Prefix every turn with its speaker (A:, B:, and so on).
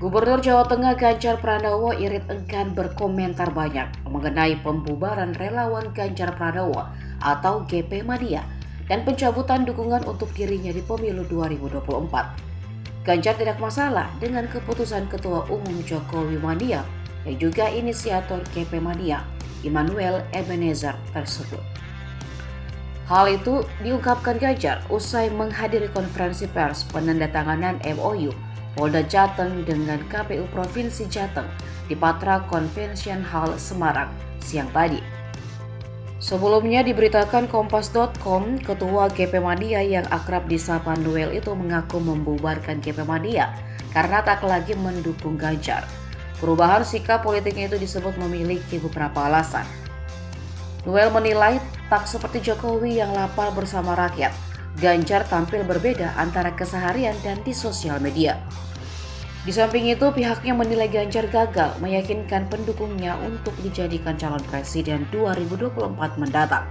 A: Gubernur Jawa Tengah Ganjar Pranowo irit enggan berkomentar banyak mengenai pembubaran relawan Ganjar Pranowo atau GP Mania dan pencabutan dukungan untuk dirinya di pemilu 2024. Ganjar tidak masalah dengan keputusan Ketua Umum Jokowi Mania yang juga inisiator GP Mania, Immanuel Ebenezer tersebut. Hal itu diungkapkan Ganjar usai menghadiri konferensi pers penandatanganan MOU Polda Jateng dengan KPU Provinsi Jateng di Patra Convention Hall Semarang siang tadi. Sebelumnya diberitakan Kompas.com, Ketua GP Mania yang akrab disapa Noel itu mengaku membubarkan GP Mania karena tak lagi mendukung Ganjar. Perubahan sikap politiknya itu disebut memiliki beberapa alasan. Noel menilai tak seperti Jokowi yang lapar bersama rakyat, Ganjar tampil berbeda antara keseharian dan di sosial media. Di samping itu, pihaknya menilai Ganjar gagal meyakinkan pendukungnya untuk dijadikan calon presiden 2024 mendatang.